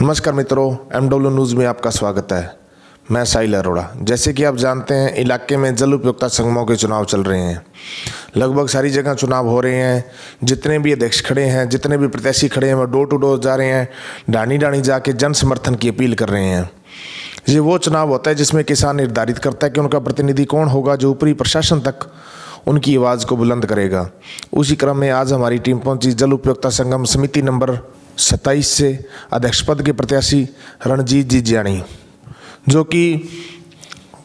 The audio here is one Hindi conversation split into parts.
नमस्कार मित्रों, MW न्यूज़ में आपका स्वागत है। मैं साहिल अरोड़ा। जैसे कि आप जानते हैं, इलाके में जल उपयोगिता संगमों के चुनाव चल रहे हैं। लगभग सारी जगह चुनाव हो रहे हैं। जितने भी अध्यक्ष खड़े हैं, जितने भी प्रत्याशी खड़े हैं, वो डोर टू डोर जा रहे हैं, डाणी डाणी जाके जन समर्थन की अपील कर रहे हैं। ये वो चुनाव होता है जिसमें किसान निर्धारित करता है कि उनका प्रतिनिधि कौन होगा जो ऊपरी प्रशासन तक उनकी आवाज़ को बुलंद करेगा। उसी क्रम में आज हमारी टीम पहुंची जल उपयोगिता संगम समिति नंबर 27 से अध्यक्ष पद के प्रत्याशी रणजीत जी ज्ञानी, जो कि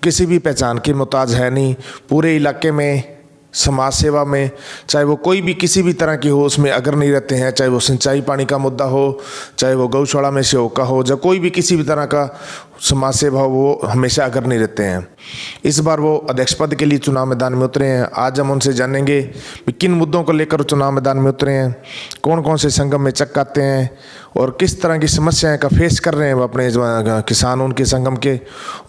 किसी भी पहचान के मोहताज है नहीं। पूरे इलाके में समाज सेवा में, चाहे वो कोई भी किसी भी तरह की हो, उसमें अगर नहीं रहते हैं। चाहे वो सिंचाई पानी का मुद्दा हो, चाहे वो गौशाला में सेवा का हो, या कोई भी किसी भी तरह का समाज सेवा हो, वो हमेशा अगर नहीं रहते हैं। इस बार वो अध्यक्ष पद के लिए चुनाव मैदान में उतरे हैं। आज हम उनसे जानेंगे कि किन मुद्दों को लेकर चुनाव मैदान में उतरे हैं, कौन कौन से संगम में चक्काते हैं और किस तरह की समस्याएं का फेस कर रहे हैं वो अपने किसान उनके संगम के,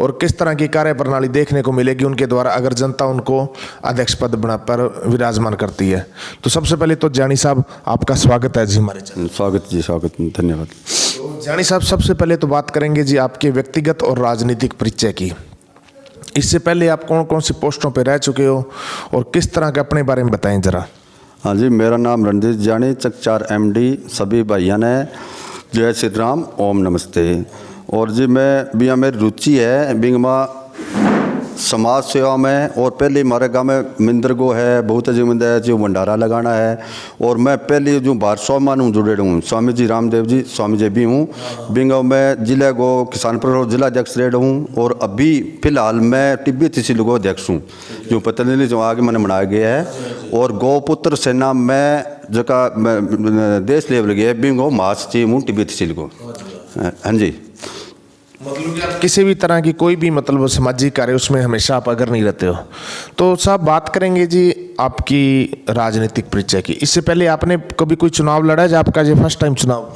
और किस तरह की कार्यप्रणाली देखने को मिलेगी उनके द्वारा अगर जनता उनको अध्यक्ष पद बना पर विराजमान करती है। तो सबसे पहले तो जानी साहब, आपका स्वागत है जी हमारे चैनल। स्वागत जी, स्वागत, धन्यवाद। तो जानी साहब, सबसे पहले तो बात करेंगे जी आपके व्यक्तिगत और राजनीतिक परिचय की। इससे पहले आप कौन कौन सी पोस्टों पर रह चुके हो और किस तरह के अपने बारे में बताएं जरा। हाँ जी, मेरा नाम रणजीत जानी, चकचार MD। सभी भाइयों ने जय श्री राम, ओम नमस्ते। और जी मैं भी, मेरी रुचि है बिंगमा समाज सेवा में। और पहले हमारे गाँव में मिंदर गो है, बहुत अजीब है जो भंडारा लगाना है। और मैं पहले जो भारत स्वामान हूँ जुड़े हूँ, स्वामी जी रामदेव जी स्वामी जी भी हूँ। बिंगाव में जिले गो किसान परिषद जिला अध्यक्ष रेड हूँ। और अभी फिलहाल मैं टिब्बी तहसील गो अध्यक्ष हूँ, जो पतंजलि जो आगे मैंने बनाया गया है। और गौपुत्र सेना में जगह देश लेवल गया बिंगो महासचिव हूँ टिब्बी तहसील को। हाँ जी, मतलब कि आप किसी भी तरह की कोई भी मतलब सामाजिक कार्य उसमें हमेशा आप अगर नहीं रहते हो। तो साहब बात करेंगे जी आपकी राजनीतिक परिचय की। इससे पहले आपने कभी कोई चुनाव लड़ा है, आपका ये फर्स्ट टाइम चुनाव?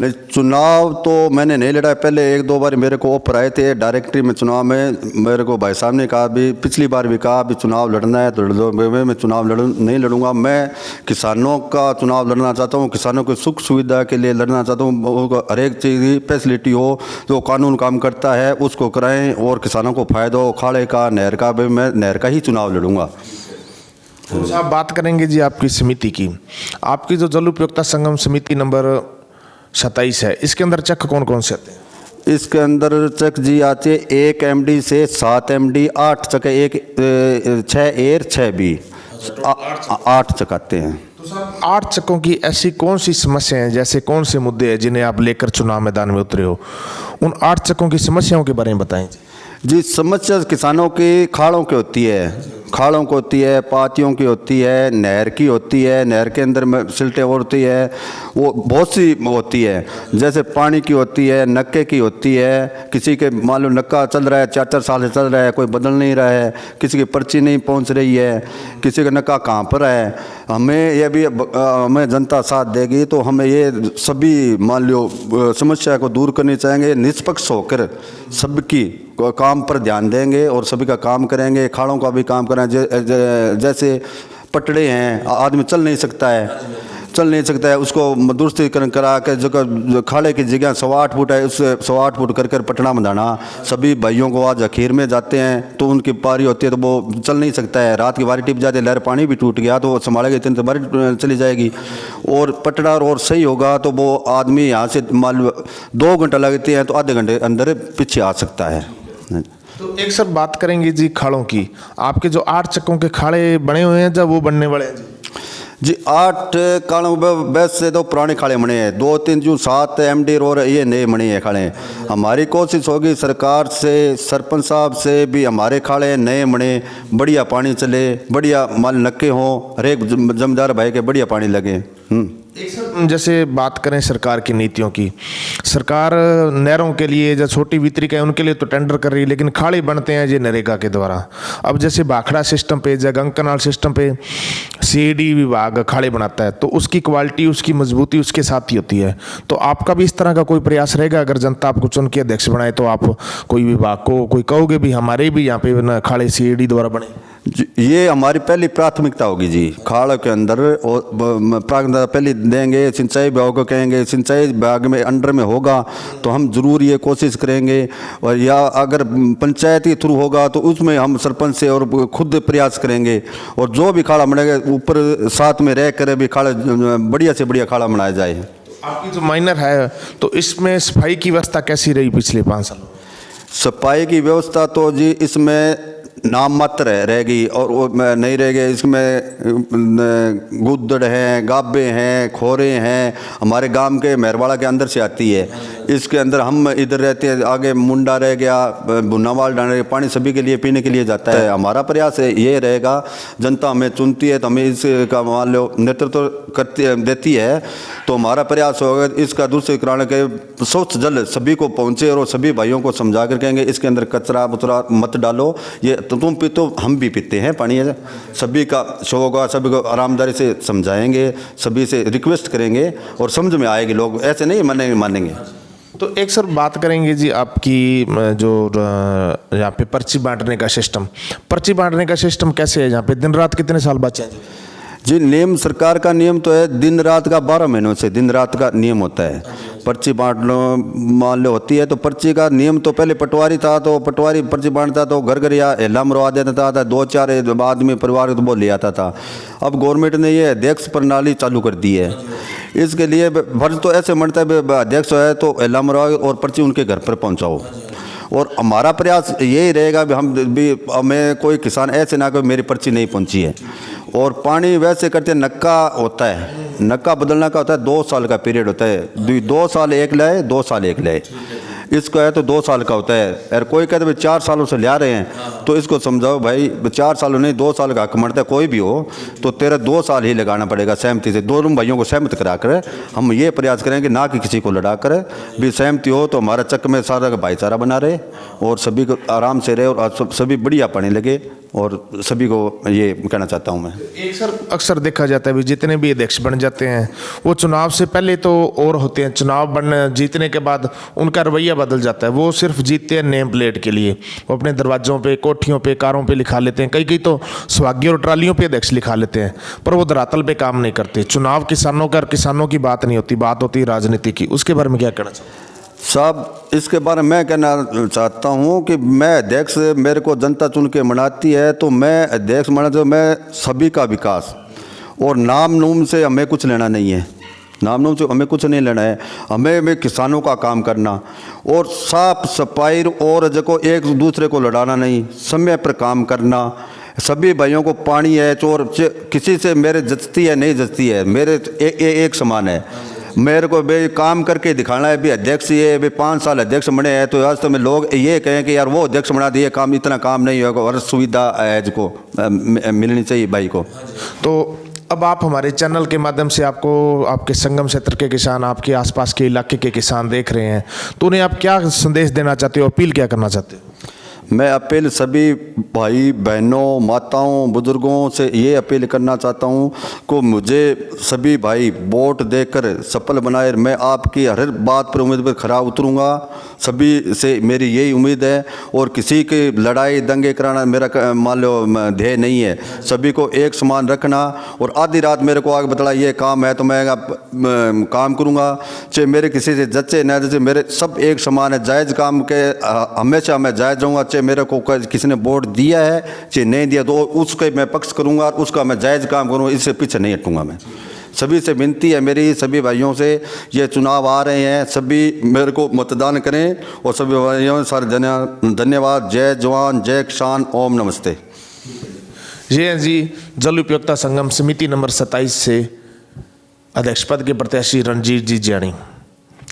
नहीं, चुनाव तो मैंने नहीं लड़ा। पहले एक दो बार मेरे को ऑफर आए थे डायरेक्टरी में चुनाव में। मेरे को भाई साहब ने कहा, भी पिछली बार भी कहा भी चुनाव लड़ना है तो लड़ दो। मैं चुनाव नहीं लड़ूंगा। मैं किसानों का चुनाव लड़ना चाहता हूँ, किसानों की सुख सुविधा के लिए लड़ना चाहता हूँ। हर एक चीज़ की फैसिलिटी हो, जो कानून काम करता है उसको कराएं और किसानों को फ़ायदा हो, खाड़े का नहर का। भी मैं नहर का ही चुनाव लड़ूंगा। तो साहब बात करेंगे जी आपकी समिति की। आपकी जो जल उपयोगिता संगम समिति नंबर 27 है, इसके अंदर चक कौन कौन से आते हैं? इसके अंदर चक जी आते 1 MD से 7 MD, 8 चक, 6 एयर 6 B, 8 चक आते हैं। तो साहब 8 चकों की ऐसी कौन सी समस्याएं हैं, जैसे कौन से मुद्दे हैं जिन्हें आप लेकर चुनाव मैदान में उतरे हो? उन 8 चकों की समस्याओं के बारे में बताएं जी। समस्या किसानों की खाड़ों की होती है, खाड़ों की होती है, पातियों की होती है, नहर की होती है, नहर के अंदर में सिल्टें होती है, वो बहुत सी होती है। जैसे पानी की होती है, नक्के की होती है। किसी के मान लो नक्का चल रहा है, 4-4 साल से चल रहा है, कोई बदल नहीं रहा है, किसी की पर्ची नहीं पहुंच रही है, किसी का नक्का कहाँ पर है। हमें यह भी, हमें जनता साथ देगी तो हमें ये सभी मान लो समस्या को दूर करनी चाहेंगे। निष्पक्ष होकर सबकी काम पर ध्यान देंगे और सभी का काम करेंगे। खाड़ों का भी काम करें। जैसे पटड़े हैं, आदमी चल नहीं सकता है, उसको दुरुस्ती करा के जो खाड़े की जगह 108 फुट है, उससे 108 फुट कर पटड़ा बंधाना। सभी भाइयों को आज अखीर में जाते हैं तो उनकी पारी होती है तो वो चल नहीं सकता है। रात की बारी टिप जाती है, लहर पानी भी टूट गया तो वो संभालेगा, इतनी तो बारी चली जाएगी। और पटड़ा और सही होगा तो वो आदमी यहाँ से मान लो 2 घंटा लगते हैं तो आधे घंटे अंदर पीछे आ सकता है। तो एक सर बात करेंगे जी खाड़ों की। आपके जो 8 चक्कों के खाड़े बने हुए हैं, जब वो बनने वाले हैं जी 8 खाड़ों वैसे तो पुराने खाड़े बने हैं, 2-3 जो 7 MD और ये नए बने हैं खाड़े। हमारी कोशिश होगी सरकार से, सरपंच साहब से भी हमारे खाड़े नए बने, बढ़िया पानी चले, बढ़िया माल नक्के हों, हर एक जमींदार भाई के बढ़िया पानी लगे। एक सर जैसे बात करें सरकार की नीतियों की, सरकार नहरों के लिए जो छोटी वितरिका है उनके लिए तो टेंडर कर रही है, लेकिन खाड़े बनते हैं ये नरेगा के द्वारा। अब जैसे भाखड़ा सिस्टम पे या गंगकनाल सिस्टम पे CED विभाग खाड़े बनाता है तो उसकी क्वालिटी, उसकी मजबूती उसके साथ ही होती है। तो आपका भी इस तरह का कोई प्रयास रहेगा अगर जनता आपको चुन के अध्यक्ष बनाए तो आप कोई विभाग को कोई कहोगे भी हमारे भी यहाँ पे खाड़े CED द्वारा बने? ये हमारी पहली प्राथमिकता होगी जी। खाड़ों के अंदर और प्राथमिकता पहले देंगे। सिंचाई विभाग को कहेंगे, सिंचाई विभाग में अंडर में होगा तो हम ज़रूर ये कोशिश करेंगे, और या अगर पंचायत के थ्रू होगा तो उसमें हम सरपंच से और खुद प्रयास करेंगे, और जो भी खाड़ा बनेगा ऊपर साथ में रह कर भी खाड़ा बढ़िया से बढ़िया खाड़ा बनाया जाए। आपकी जो माइनर है तो इसमें सफाई की व्यवस्था कैसी रही पिछले 5 सालों? सफाई की व्यवस्था तो जी इसमें नाम मात्र रहेगी और वो नहीं रहेगी। इसमें गुद्दड़ हैं, गाबे हैं, खोरे हैं, हमारे गांव के मेहरवाड़ा के अंदर से आती है। इसके अंदर हम इधर रहते हैं, आगे मुंडा रह गया, भुन्नावाल डाल, पानी सभी के लिए पीने के लिए जाता है। हमारा प्रयास ये रहेगा, जनता हमें चुनती है तो हमें इसका मान लो नेतृत्व करती देती है, तो हमारा प्रयास होगा इसका दूसरे कराने के स्वच्छ जल सभी को पहुँचे और सभी भाइयों को समझा कर कहेंगे इसके अंदर कचरा बुतरा मत डालो, ये तुम पी तो हम भी पीते हैं पानी है। सभी का शो होगा, सभी को आरामदारी से समझाएंगे, सभी से रिक्वेस्ट करेंगे और समझ में आएगी, लोग ऐसे नहीं मानेंगे। तो एक सर बात करेंगे जी आपकी जो यहाँ पे पर्ची बांटने का सिस्टम कैसे है यहाँ पे? दिन रात कितने साल बाद चेंज? जी नियम सरकार का नियम तो है दिन रात का, 12 महीनों से दिन रात का नियम होता है। पर्ची बांट लो मान लो होती है तो पर्ची का नियम तो पहले पटवारी था तो पटवारी पर्ची बांटता तो घर घर या एला मरवा देता था, 2-4 आदमी परिवार को वो ले आता था। अब गवर्नमेंट ने ये अध्यक्ष प्रणाली चालू कर दी है। इसके लिए फर्ज तो ऐसे बनता है अध्यक्ष है तो एला मरवाओ और पर्ची उनके घर पर पहुँचाओ, और हमारा प्रयास यही रहेगा भी हम भी हमें कोई किसान ऐसे ना कोई मेरी पर्ची नहीं पहुंची है। और पानी वैसे करते नक्का होता है, नक्का बदलना का होता है, 2 साल का पीरियड होता है, 2 साल एक लाए 2 साल एक लाए, इसका है तो 2 साल का होता है। और कोई कहते भाई 4 सालों से ले रहे हैं तो इसको समझाओ भाई 4 सालों नहीं 2 साल का हक मरता है, कोई भी हो तो तेरा 2 साल ही लगाना पड़ेगा सहमति से। दोनों भाइयों को सहमत करा कर हम ये प्रयास करेंगे ना कि किसी को लड़ा कर भी सहमति हो तो हमारा चक्क में सारा भाईचारा बना रहे और सभी को आराम से रहे और सभी बढ़िया पानी लगे, और सभी को ये कहना चाहता हूँ मैं। एक सर अक्सर देखा जाता है भी जितने भी अध्यक्ष बन जाते हैं वो चुनाव से पहले तो और होते हैं, चुनाव जीतने के बाद उनका रवैया बदल जाता है। वो सिर्फ जीतते हैं नेम प्लेट के लिए, वो अपने दरवाजों पे, कोठियों पे, कारों पे लिखा लेते हैं, कई तो सुहागियों और ट्रालियों पे अध्यक्ष लिखा लेते हैं, पर वो धरातल पे काम नहीं करते। चुनाव किसानों का, किसानों की बात नहीं होती, बात होती है राजनीति की। उसके बारे में क्या कहना चाहते हैं साहब? इसके बारे में मैं कहना चाहता हूँ कि मैं अध्यक्ष, मेरे को जनता चुन के मनाती है तो मैं अध्यक्ष माना तो मैं सभी का विकास, और नाम नूम से हमें कुछ लेना नहीं है, नाम नूम से हमें कुछ नहीं लेना है। हमें किसानों का काम करना और साफ सफाई और जगह एक दूसरे को लड़ाना नहीं, समय पर काम करना। सभी भाइयों को पानी है चोर किसी से मेरे जचती है नहीं जचती है, मेरे एक समान है। मेरे को भी काम करके दिखाना है। भी अध्यक्ष ये भी 5 साल अध्यक्ष बने हैं तो आज तो में लोग ये कहें कि यार वो अध्यक्ष बना दिए, काम इतना काम नहीं होगा, और सुविधा एज को मिलनी चाहिए भाई को। तो अब आप हमारे चैनल के माध्यम से आपको आपके संगम क्षेत्र के किसान, आपके आसपास के इलाके के किसान देख रहे हैं, तो उन्हें आप क्या संदेश देना चाहते हो, अपील क्या करना चाहते हो? मैं अपील सभी भाई बहनों, माताओं, बुजुर्गों से ये अपील करना चाहता हूँ को मुझे सभी भाई वोट देकर सफल बनाए। मैं आपकी हर बात पर उम्मीद पर खरा उतरूँगा, सभी से मेरी यही उम्मीद है। और किसी की लड़ाई दंगे कराना मेरा मान लो ध्येय नहीं है, सभी को एक समान रखना। और आधी रात मेरे को आगे बतला ये काम है तो मैं काम करूँगा, चाहे मेरे किसी से जच्चे न जच्चे, मेरे सब एक समान है। जायज़ काम के हमेशा मैं जायज़ रहूँगा, चाहे मेरे को किसी ने वोट दिया है चाहे नहीं दिया तो उसके मैं पक्ष करूंगा और उसका मैं जायज़ काम करूंगा, इससे पीछे नहीं हटूंगा। मैं सभी से विनती है मेरी, सभी भाइयों से, ये चुनाव आ रहे हैं, सभी मेरे को मतदान करें। और सभी भाइयों सारे धन्यवाद। जय जवान जय किसान, ओम नमस्ते। जी जल उपयोगिता संगम समिति नंबर 27 से अध्यक्ष पद के प्रत्याशी रणजीत जी ज्ञानी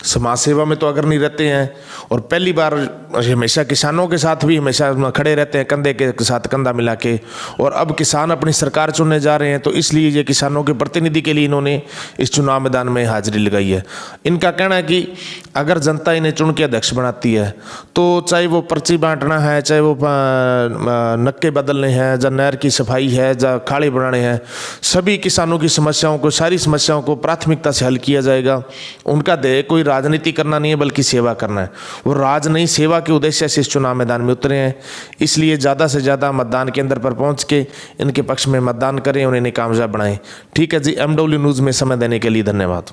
समाज सेवा में तो अग्रणी रहते हैं और पहली बार हमेशा किसानों के साथ भी हमेशा खड़े रहते हैं, कंधे के साथ कंधा मिला के। और अब किसान अपनी सरकार चुनने जा रहे हैं तो इसलिए ये किसानों के प्रतिनिधि के लिए इन्होंने इस चुनाव मैदान में हाजिरी लगाई है। इनका कहना है कि अगर जनता इन्हें चुन के अध्यक्ष बनाती है तो चाहे वो पर्ची बांटना है, चाहे वो नक्के बदलने हैं, या नहर की सफाई है, या खाड़े बनाने हैं, सभी किसानों की समस्याओं को, सारी समस्याओं को प्राथमिकता से हल किया जाएगा। उनका ध्येय कोई राजनीति करना नहीं है बल्कि सेवा करना है। वो राज नहीं सेवा के उद्देश्य से इस चुनाव मैदान में उतरे हैं। इसलिए ज़्यादा से ज़्यादा मतदान केंद्र पर पहुंच के इनके पक्ष में मतदान करें और इन्हें कामयाब बनाएं। ठीक है जी, MW न्यूज़ में समय देने के लिए धन्यवाद।